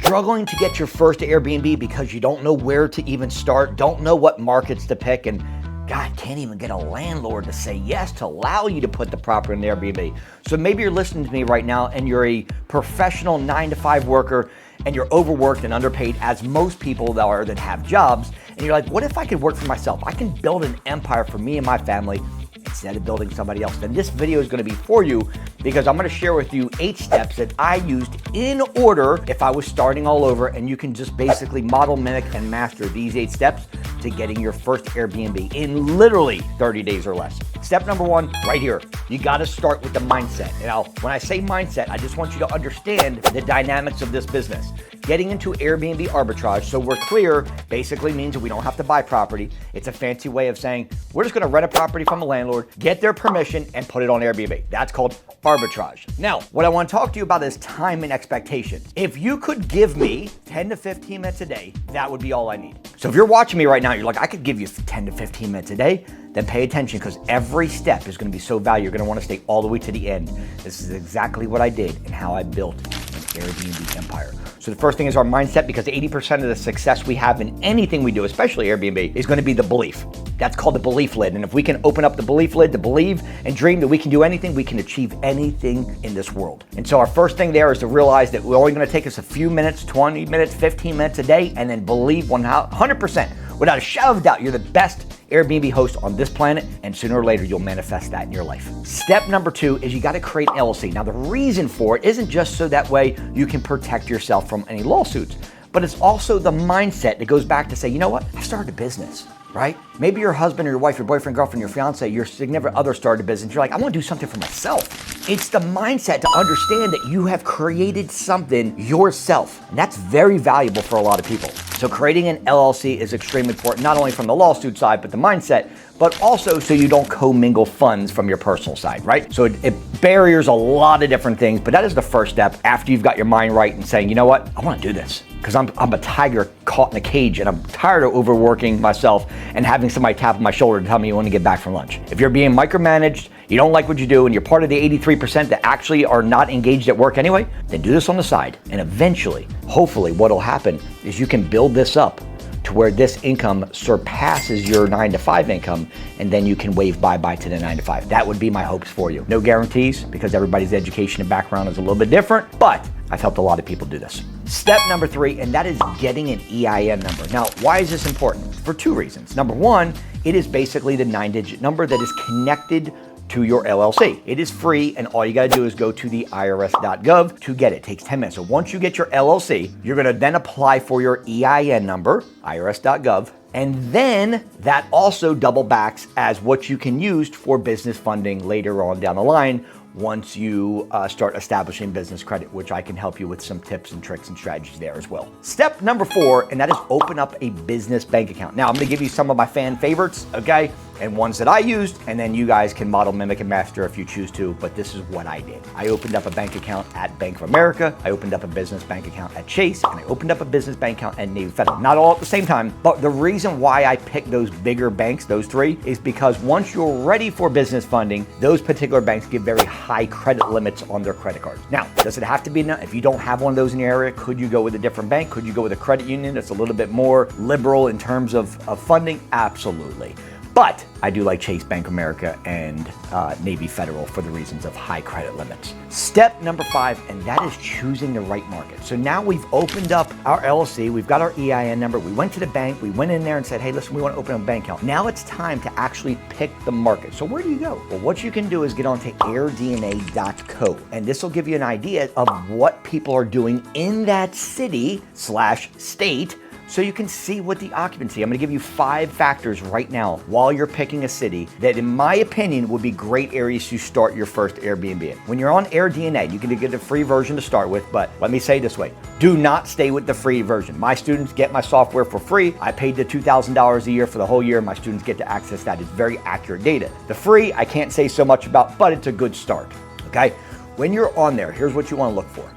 Struggling to get your first Airbnb because you don't know where to even start, don't know what markets to pick, and God, can't even get a landlord to say yes to allow you to put the property in the Airbnb. So maybe you're listening to me right now and you're a professional 9-to-5 worker and you're overworked and underpaid, as most people that have jobs, and you're like, what if I could work for myself? I can build an empire for me and my family instead of building somebody else. Then this video is going to be for you, because I'm going to share with you 8 steps that I used in order if I was starting all over, and you can just basically model, mimic, and master these 8 steps to getting your first Airbnb in literally 30 days or less. Step number 1, right here. You got to start with the mindset. Now, when I say mindset, I just want you to understand the dynamics of this business. Getting into Airbnb arbitrage, so we're clear, basically means that we don't have to buy property. It's a fancy way of saying we're just going to rent a property from a landlord, get their permission, and put it on Airbnb. That's called arbitrage. Now, what I want to talk to you about is time and expectations. If you could give me 10 to 15 minutes a day, that would be all I need. So if you're watching me right now, you're like, I could give you 10 to 15 minutes a day, then pay attention, because every step is going to be so valuable. You're going to want to stay all the way to the end. This is exactly what I did and how I built an Airbnb empire. So the first thing is our mindset, because 80% of the success we have in anything we do, especially Airbnb, is going to be the belief. That's called the belief lid. And if we can open up the belief lid to believe and dream that we can do anything, we can achieve anything in this world. And so our first thing there is to realize that we're only going to take us a few minutes, 20 minutes, 15 minutes a day, and then believe 100%, without a shadow of a doubt, you're the best Airbnb host on this planet, and sooner or later you'll manifest that in your life. Step number 2 is you got to create an LLC. Now, the reason for it isn't just so that way you can protect yourself from any lawsuits, but it's also the mindset that goes back to say, you know what, I started a business, right? Maybe your husband or your wife, your boyfriend, girlfriend, your fiance, your significant other started a business. You're like, I want to do something for myself. It's the mindset to understand that you have created something yourself. And that's very valuable for a lot of people. So creating an LLC is extremely important, not only from the lawsuit side, but the mindset, but also so you don't commingle funds from your personal side, right? So it barriers a lot of different things, but that is the first step after you've got your mind right and saying, you know what, I want to do this because I'm a tiger caught in a cage, and I'm tired of overworking myself and having somebody tap on my shoulder to tell me when to get back from lunch. If you're being micromanaged, you don't like what you do, and you're part of the 83% that actually are not engaged at work anyway, then do this on the side. And eventually, hopefully, what'll happen is you can build this up to where this income surpasses your 9-to-5 income, and then you can wave bye-bye to the 9-to-5. That would be my hopes for you. No guarantees, because everybody's education and background is a little bit different, but I've helped a lot of people do this. Step number 3, and that is getting an EIN number. Now, why is this important? For 2 reasons. Number 1, it is basically the 9-digit number that is connected to your LLC. It is free, and all you gotta do is go to the irs.gov to get it. It takes 10 minutes. So once you get your LLC, you're gonna then apply for your EIN number, irs.gov, and then that also double backs as what you can use for business funding later on down the line once you start establishing business credit, which I can help you with some tips and tricks and strategies there as well. Step number 4, and that is open up a business bank account. Now, I'm gonna give you some of my fan favorites, okay? And ones that I used, and then you guys can model, mimic, and master if you choose to, but this is what I did. I opened up a bank account at Bank of America, I opened up a business bank account at Chase, and I opened up a business bank account at Navy Federal. Not all at the same time, but the reason why I picked those bigger banks, those 3, is because once you're ready for business funding, those particular banks give very high credit limits on their credit cards. Now, does it have to be enough? If you don't have one of those in your area, could you go with a different bank? Could you go with a credit union that's a little bit more liberal in terms of funding? Absolutely. But I do like Chase, Bank of America, and Navy Federal for the reasons of high credit limits. Step number 5, and that is choosing the right market. So now we've opened up our LLC, we've got our EIN number, we went to the bank, we went in there and said, hey, listen, we want to open a bank account. Now it's time to actually pick the market. So where do you go? Well, what you can do is get onto airdna.co, and this will give you an idea of what people are doing in that city/state, so you can see what the occupancy. I'm gonna give you 5 factors right now while you're picking a city that, in my opinion, would be great areas to start your first Airbnb in. When you're on AirDNA, you can get a free version to start with, but let me say it this way, do not stay with the free version. My students get my software for free. I paid the $2,000 a year for the whole year. My students get to access that. It's very accurate data. The free, I can't say so much about, but it's a good start, okay? When you're on there, here's what you wanna look for.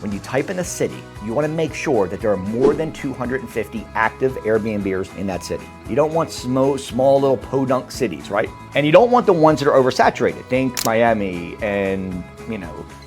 When you type in a city, you want to make sure that there are more than 250 active Airbnbers in that city. You don't want small little podunk cities, right? And you don't want the ones that are oversaturated. Think Miami and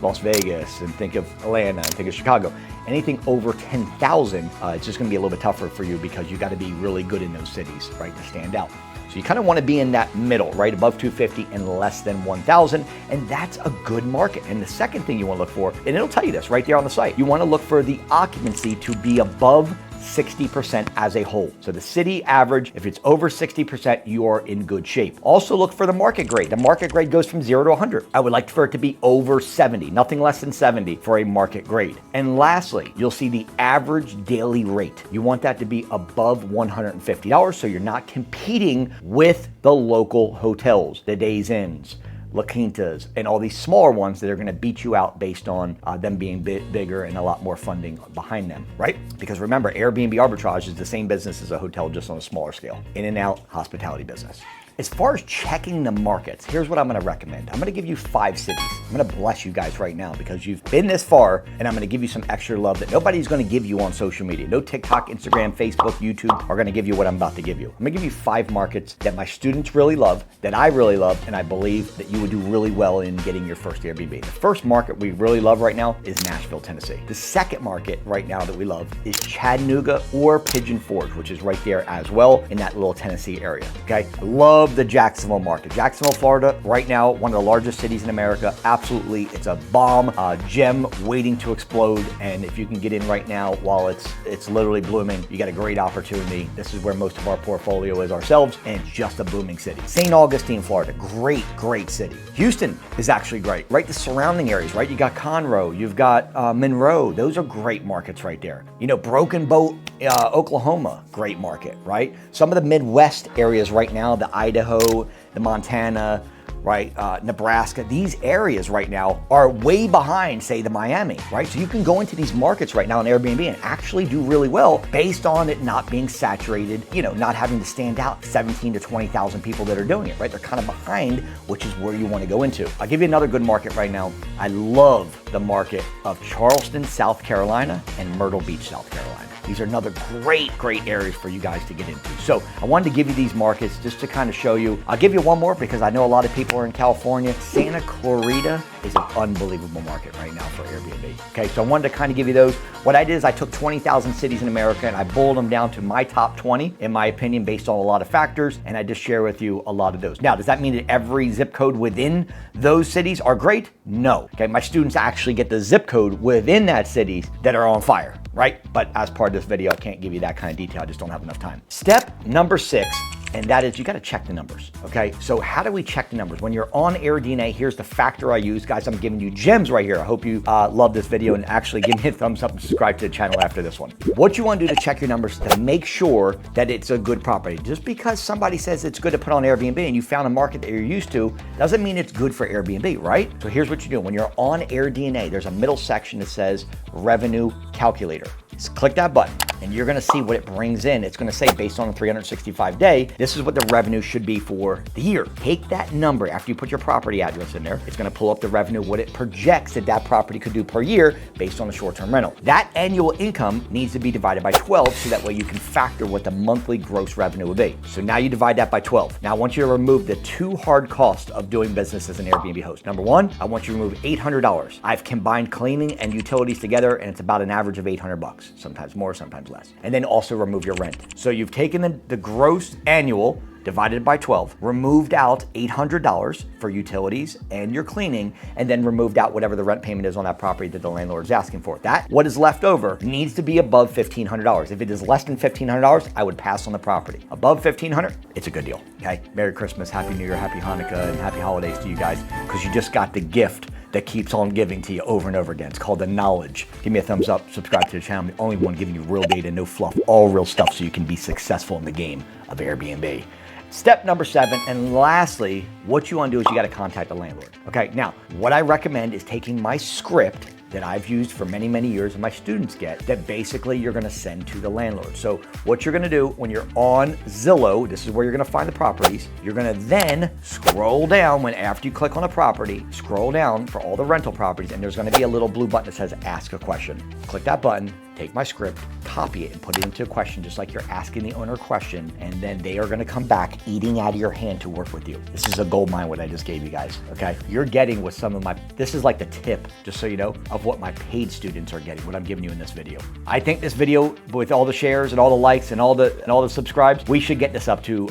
Las Vegas and think of Atlanta and think of Chicago. Anything over 10,000, it's just gonna be a little bit tougher for you because you gotta be really good in those cities, right, to stand out. So you kind of want to be in that middle, right, above 250 and less than 1,000, and that's a good market. And the second thing you want to look for, and it'll tell you this right there on the site, you want to look for the occupancy to be above 60% as a whole. So the city average, if it's over 60%, you are in good shape. Also look for the market grade. The market grade goes from 0 to 100. I would like for it to be over 70, nothing less than 70 for a market grade. And lastly, you'll see the average daily rate. You want that to be above $150 so you're not competing with the local hotels, the Days Inns, La Quintas, and all these smaller ones that are gonna beat you out based on them being bigger and a lot more funding behind them, right? Because remember, Airbnb arbitrage is the same business as a hotel, just on a smaller scale. In and out hospitality business. As far as checking the markets, here's what I'm gonna recommend. I'm gonna give you 5 cities. I'm gonna bless you guys right now because you've been this far, and I'm gonna give you some extra love that nobody's gonna give you on social media. No TikTok, Instagram, Facebook, YouTube are gonna give you what I'm about to give you. I'm gonna give you 5 markets that my students really love, that I really love, and I believe that you would do really well in getting your first Airbnb. The first market we really love right now is Nashville, Tennessee. The second market right now that we love is Chattanooga or Pigeon Forge, which is right there as well in that little Tennessee area, okay? I love the Jacksonville market. Jacksonville, Florida, right now, one of the largest cities in America. Absolutely, it's a bomb, gem waiting to explode. And if you can get in right now while it's literally blooming, you got a great opportunity. This is where most of our portfolio is ourselves, and it's just a booming city. St. Augustine, Florida, great, great city. Houston is actually great, right? The surrounding areas, right? You got Conroe, you've got Monroe. Those are great markets right there. Broken Boat, Oklahoma, great market, right? Some of the Midwest areas right now, the Idaho, the Montana, right, Nebraska, these areas right now are way behind, say, the Miami, right? So you can go into these markets right now on Airbnb and actually do really well based on it not being saturated, not having to stand out 17 to 20,000 people that are doing it, right? They're kind of behind, which is where you want to go into. I'll give you another good market right now. I love the market of Charleston, South Carolina, and Myrtle Beach, South Carolina. These are another great areas for you guys to get into. So I wanted to give you these markets just to kind of show you. I'll give you one more because I know a lot of people are in California. Santa Clarita is an unbelievable market right now for Airbnb. Okay, so I wanted to kind of give you those. What I did is I took 20,000 cities in America and I boiled them down to my top 20, in my opinion, based on a lot of factors, and I just share with you a lot of those. Now, does that mean that every zip code within those cities are great? No. Okay, my students actually get the zip code within that cities that are on fire, right? But as part of this video, I can't give you that kind of detail. I just don't have enough time. Step number 6, and that is you got to check the numbers, okay? So how do we check the numbers? When you're on AirDNA, here's the factor I use. Guys, I'm giving you gems right here. I hope you love this video and actually give me a thumbs up and subscribe to the channel after this one. What you want to do to check your numbers to make sure that it's a good property. Just because somebody says it's good to put on Airbnb and you found a market that you're used to, doesn't mean it's good for Airbnb, right? So here's what you do. When you're on AirDNA, there's a middle section that says Revenue Calculator. Just click that button and you're gonna see what it brings in. It's gonna say based on a 365 day, this is what the revenue should be for the year. Take that number after you put your property address in there. It's gonna pull up the revenue, what it projects that that property could do per year based on the short-term rental. That annual income needs to be divided by 12 so that way you can factor what the monthly gross revenue will be. So now you divide that by 12. Now I want you to remove the 2 hard costs of doing business as an Airbnb host. Number 1, I want you to remove $800. I've combined cleaning and utilities together and it's about an average of $800. Sometimes more, sometimes less. And then also remove your rent. So you've taken the gross annual divided by 12, removed out $800 for utilities and your cleaning, and then removed out whatever the rent payment is on that property that the landlord is asking for. That, what is left over, needs to be above $1,500. If it is less than $1,500, I would pass on the property. Above $1,500, it's a good deal, okay? Merry Christmas, Happy New Year, Happy Hanukkah, and Happy Holidays to you guys, because you just got the gift that keeps on giving to you over and over again. It's called the knowledge. Give me a thumbs up, subscribe to the channel. I'm the only one giving you real data, no fluff, all real stuff so you can be successful in the game of Airbnb. Step number 7, and lastly, what you want to do is you got to contact the landlord. Okay, now, what I recommend is taking my script that I've used for many, many years and my students get, that basically you're gonna send to the landlord. So what you're gonna do when you're on Zillow, this is where you're gonna find the properties, you're gonna then scroll down after you click on a property, scroll down for all the rental properties, and there's gonna be a little blue button that says ask a question. Click that button, take my script, copy it and put it into a question, just like you're asking the owner a question, and then they are gonna come back eating out of your hand to work with you. This is a gold mine what I just gave you guys, okay? You're getting with some of my, this is like the tip, just so you know, of what my paid students are getting, what I'm giving you in this video. I think this video, with all the shares and all the likes and all the subscribes, we should get this up to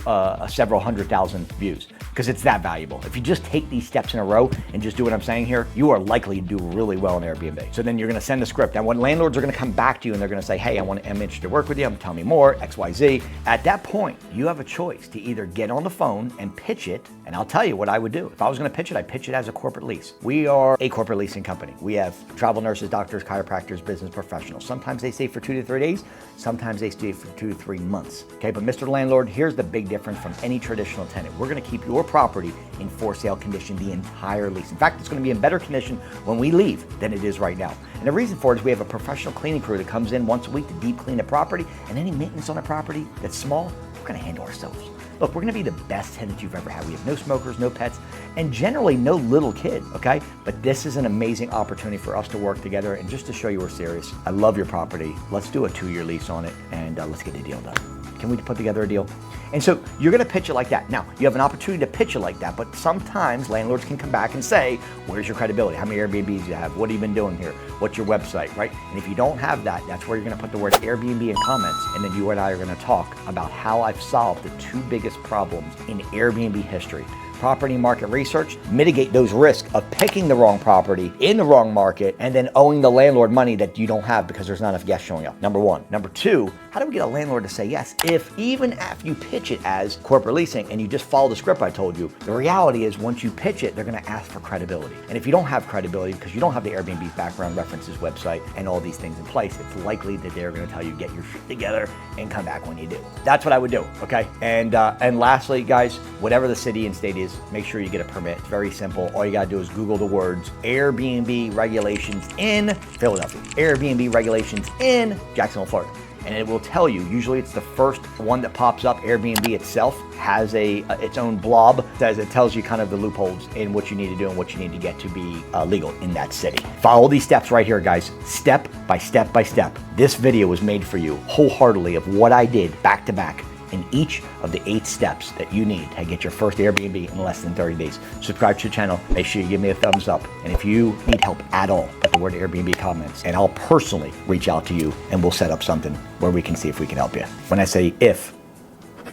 several 100,000 views, because it's that valuable. If you just take these steps in a row and just do what I'm saying here, you are likely to do really well in Airbnb. So then you're gonna send the script. And when landlords are gonna come back to you and they're gonna say, hey, I'm interested to work with you, tell me more, XYZ. At that point, you have a choice to either get on the phone and pitch it, and I'll tell you what I would do. If I was gonna pitch it, I'd pitch it as a corporate lease. We are a corporate leasing company. We have travel nurses, doctors, chiropractors, business professionals. Sometimes they stay for 2 to 3 days, sometimes they stay for 2 to 3 months. Okay, but Mr. Landlord, here's the big difference from any traditional tenant. We're gonna keep your property in for sale condition the entire lease. In fact, it's gonna be in better condition when we leave than it is right now. And the reason for it is we have a professional cleaning crew that comes in once a week to deep clean the property, and any maintenance on a property that's small, we're gonna handle ourselves. Look, we're gonna be the best tenant you've ever had. We have no smokers, no pets, and generally no little kids, okay? But this is an amazing opportunity for us to work together, and just to show you we're serious. I love your property. Let's do a 2-year lease on it, and let's get the deal done. Can we put together a deal? And so you're gonna pitch it like that. Now, you have an opportunity to pitch it like that, but sometimes landlords can come back and say, where's your credibility? How many Airbnbs do you have? What have you been doing here? What's your website, right? And if you don't have that, that's where you're gonna put the word Airbnb in comments, and then you and I are gonna talk about how I've solved the 2 biggest problems in Airbnb history. Property market research, mitigate those risks of picking the wrong property in the wrong market and then owing the landlord money that you don't have because there's not enough guests showing up. Number 1. Number 2, how do we get a landlord to say yes if even after you pitch it as corporate leasing and you just follow the script I told you, the reality is once you pitch it, they're gonna ask for credibility. And if you don't have credibility because you don't have the Airbnb background references website and all these things in place, it's likely that they're gonna tell you get your shit together and come back when you do. That's what I would do, okay? And lastly, guys, whatever the city and state is, make sure you get a permit. It's very simple. All you gotta do is Google the words Airbnb regulations in Philadelphia, Airbnb regulations in Jacksonville, Florida. And it will tell you, usually it's the first one that pops up. Airbnb itself has its own blob that it tells you kind of the loopholes in what you need to do and what you need to get to be legal in that city. Follow these steps right here, guys, step by step by step. This video was made for you wholeheartedly of what I did back to back in each of the 8 steps that you need to get your first Airbnb in less than 30 days. Subscribe to the channel, make sure you give me a thumbs up. And if you need help at all, put the word Airbnb comments and I'll personally reach out to you and we'll set up something where we can see if we can help you. When I say if,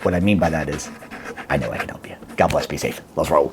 what I mean by that is, I know I can help you. God bless, be safe. Let's roll.